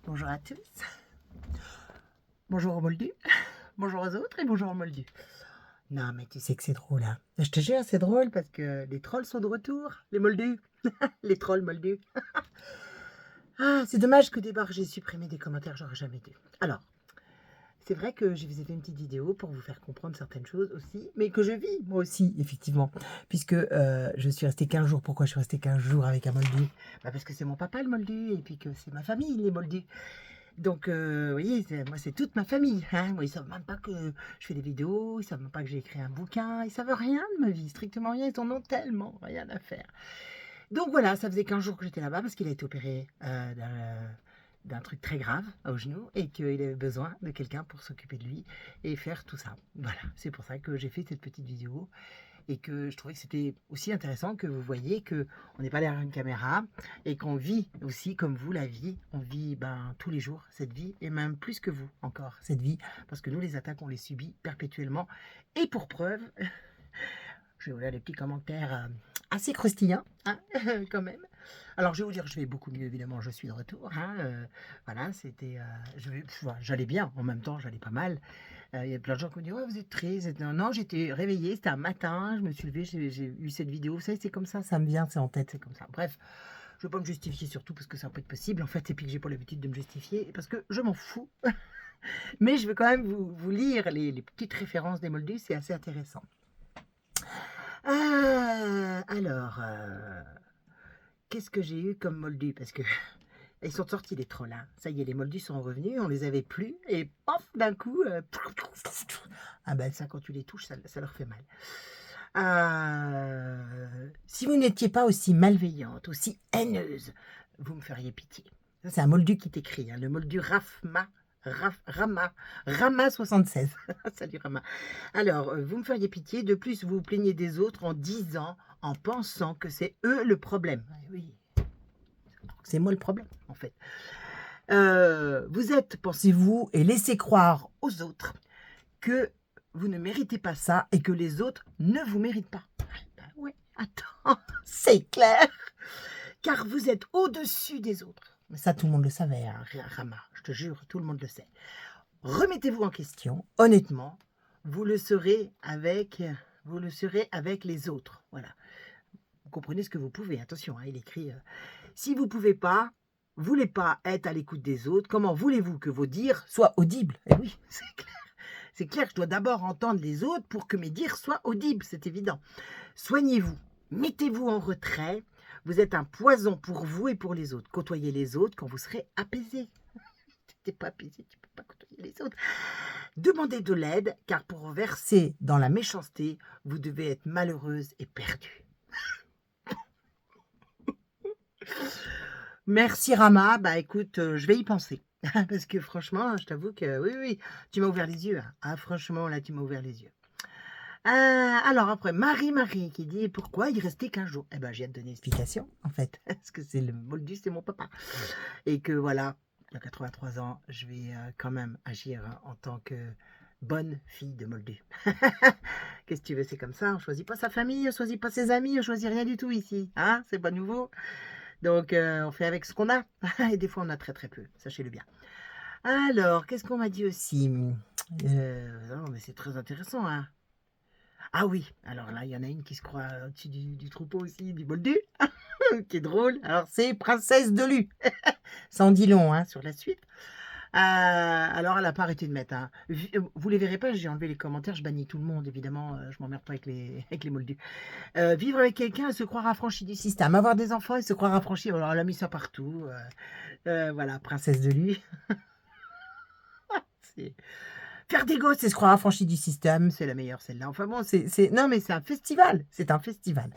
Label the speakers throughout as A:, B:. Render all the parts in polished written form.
A: Bonjour à tous. Bonjour aux Moldus. Bonjour aux autres et bonjour aux Moldus. Non, mais tu sais que c'est drôle, hein. Je te jure, c'est drôle parce que les trolls sont de retour. Les Moldus. Les trolls Moldus. Ah, c'est dommage que dès j'ai supprimé des commentaires, j'aurais jamais dû. Alors, c'est vrai que je vous ai fait une petite vidéo pour vous faire comprendre certaines choses aussi, mais que je vis moi aussi, effectivement, puisque je suis restée 15 jours. Pourquoi je suis restée 15 jours avec un Moldu? Parce que c'est mon papa le Moldu, et puis que c'est ma famille les Moldus. Donc, vous voyez, moi, c'est toute ma famille. Hein. Moi, ils savent même pas que je fais des vidéos, ils savent même pas que j'ai écrit un bouquin, ils savent rien de ma vie, strictement rien, ils en ont tellement rien à faire. Donc voilà, ça faisait 15 jours que j'étais là-bas parce qu'il a été opéré d'un truc très grave au genou et qu'il avait besoin de quelqu'un pour s'occuper de lui et faire tout ça. Voilà, c'est pour ça que j'ai fait cette petite vidéo et que je trouvais que c'était aussi intéressant que vous voyez que on n'est pas derrière une caméra et qu'on vit aussi comme vous la vie. On vit tous les jours cette vie et même plus que vous encore cette vie parce que nous les attaques on les subit perpétuellement et pour preuve, je vais vous lire les petits commentaires assez croustillants hein, quand même. Alors je vais vous dire je vais beaucoup mieux évidemment, je suis de retour. Hein, voilà, c'était, j'allais bien en même temps, j'allais pas mal. Il y a plein de gens qui me disent ouais, vous êtes triste. Non, j'étais réveillée, c'était un matin, je me suis levée, j'ai eu cette vidéo. Vous savez, c'est comme ça me vient, c'est en tête, c'est comme ça. Bref, je ne veux pas me justifier surtout parce que ça peut être possible en fait, et puis que j'ai pas l'habitude de me justifier parce que je m'en fous. Mais je veux quand même vous lire les petites références des Moldus, c'est assez intéressant. Alors, qu'est-ce que j'ai eu comme Moldus? Parce que ils sont sortis les trolls, hein. Ça y est, les Moldus sont revenus, on les avait plus, et pof, d'un coup, ah ben ça, quand tu les touches, ça leur fait mal. Si vous n'étiez pas aussi malveillante, aussi haineuse, vous me feriez pitié. Ça, c'est un Moldu qui t'écrit, hein, le Moldu Rama 76. Salut Rama. Alors, vous me feriez pitié, de plus vous vous plaignez des autres en disant, en pensant que c'est eux le problème. Oui, c'est moi le problème, en fait. Vous êtes, pensez-vous, et laissez croire aux autres que vous ne méritez pas ça et que les autres ne vous méritent pas. Ben ouais, attends, c'est clair. Car vous êtes au-dessus des autres. Mais ça, tout le monde le savait, hein, Rama, je te jure, tout le monde le sait. Remettez-vous en question, honnêtement, vous le serez avec les autres. Voilà. Vous comprenez ce que vous pouvez, attention, hein, il écrit si vous ne pouvez pas, voulez pas être à l'écoute des autres, comment voulez-vous que vos dires soient audibles? Eh oui, c'est clair. C'est clair, je dois d'abord entendre les autres pour que mes dires soient audibles, c'est évident. Soignez-vous, mettez-vous en retrait, vous êtes un poison pour vous et pour les autres. Côtoyez les autres quand vous serez apaisé. Si tu n'es pas apaisé, tu ne peux pas côtoyer les autres. Demandez de l'aide, car pour verser dans la méchanceté, vous devez être malheureuse et perdue. Merci Rama, bah écoute, je vais y penser. Parce que franchement, je t'avoue que oui, tu m'as ouvert les yeux. Hein. Ah franchement, là, tu m'as ouvert les yeux. Alors après, Marie qui dit pourquoi il restait 15 jours. Eh ben, je viens de donner l'explication, en fait. Parce que c'est le Moldu, c'est mon papa. Et que voilà, à 83 ans, je vais quand même agir en tant que bonne fille de Moldu. Qu'est-ce que tu veux, c'est comme ça. On choisit pas sa famille, on choisit pas ses amis, on choisit rien du tout ici. Hein, c'est pas nouveau. Donc, on fait avec ce qu'on a. Et des fois, on a très très peu, sachez-le bien. Alors, qu'est-ce qu'on m'a dit aussi non, mais c'est très intéressant, hein. Ah oui, alors là, il y en a une qui se croit au-dessus du troupeau aussi, du Moldu, qui est drôle. Alors, c'est Princesse de Lu. Ça en dit long, hein, sur la suite. Alors, elle n'a pas arrêté de mettre. Hein. Vous les verrez pas, j'ai enlevé les commentaires, je bannis tout le monde, évidemment. Je m'emmerde pas avec les Moldus. Vivre avec quelqu'un et se croire affranchi du système. Avoir des enfants et se croire affranchi. Alors, elle a mis ça partout. Voilà, Princesse de Lu. Faire des gosses et se croire affranchi du système, c'est la meilleure celle-là. Enfin bon, non mais c'est un festival, c'est un festival.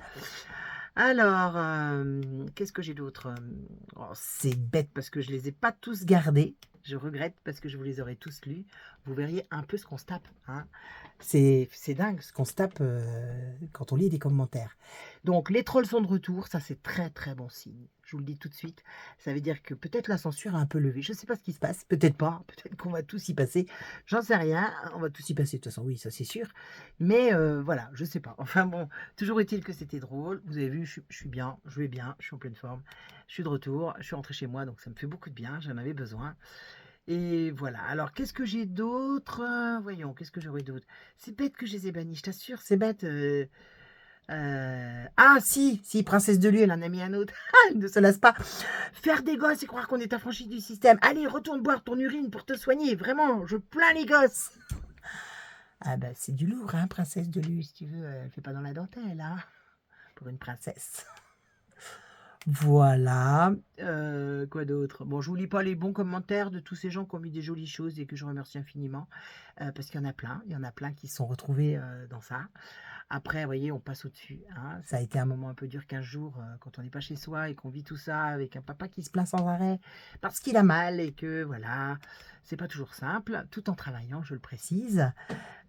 A: Alors, qu'est-ce que j'ai d'autre? Oh, c'est bête parce que je les ai pas tous gardés. Je regrette parce que je vous les aurais tous lus. Vous verriez un peu ce qu'on se tape. Hein. C'est dingue ce qu'on se tape quand on lit des commentaires. Donc, les trolls sont de retour. Ça, c'est très, très bon signe. je vous le dis tout de suite. Ça veut dire que peut-être la censure a un peu levé. Je ne sais pas ce qui se passe, peut-être pas, peut-être qu'on va tous y passer. J'en sais rien, on va tous y passer de toute façon, oui, ça c'est sûr. Mais voilà, je sais pas. Enfin bon, toujours est-il que c'était drôle. Vous avez vu, je suis bien, je vais bien, je suis en pleine forme. Je suis de retour, je suis rentrée chez moi, donc ça me fait beaucoup de bien, j'en avais besoin. Et voilà. Alors, qu'est-ce que j'ai d'autre? Voyons, qu'est-ce que j'aurais d'autre? C'est bête que je les ai bannis, je t'assure, c'est bête. Ah, si, Princesse de Lune, elle en a mis un autre. Elle ne se lasse pas. Faire des gosses et croire qu'on est affranchi du système. Allez, retourne boire ton urine pour te soigner. Vraiment, je plains les gosses. Ah bah, c'est du lourd, hein, Princesse de Lune, si tu veux. Elle fait pas dans la dentelle, hein, pour une princesse. Voilà. Quoi d'autre? Bon, je vous lis pas les bons commentaires de tous ces gens qui ont mis des jolies choses et que je remercie infiniment. Parce qu'il y en a plein. Il y en a plein qui se sont retrouvés dans ça. Après, vous voyez, on passe au-dessus, hein. Ça a été un moment un peu dur 15 jours quand on n'est pas chez soi et qu'on vit tout ça avec un papa qui se plaint sans arrêt parce qu'il a mal et que voilà, c'est pas toujours simple, tout en travaillant, je le précise,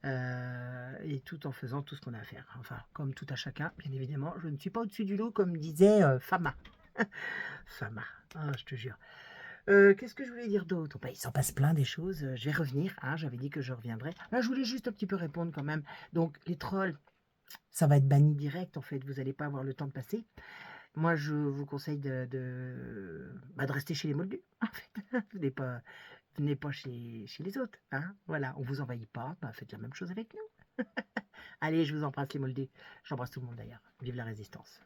A: et tout en faisant tout ce qu'on a à faire. Enfin, comme tout à chacun, bien évidemment, je ne suis pas au-dessus du lot, comme disait Fama. Fama, ah, je te jure. Qu'est-ce que je voulais dire d'autre? Bah, il s'en passe plein des choses. Je vais revenir, hein, j'avais dit que je reviendrais. Là, je voulais juste un petit peu répondre quand même. Donc, les trolls, ça va être banni direct, en fait. Vous n'allez pas avoir le temps de passer. Moi, je vous conseille de rester chez les moldus, en fait. Venez pas chez les autres, hein. Voilà, on vous envahit pas. Bah, faites la même chose avec nous. Allez, je vous embrasse les moldus. J'embrasse tout le monde d'ailleurs. Vive la résistance.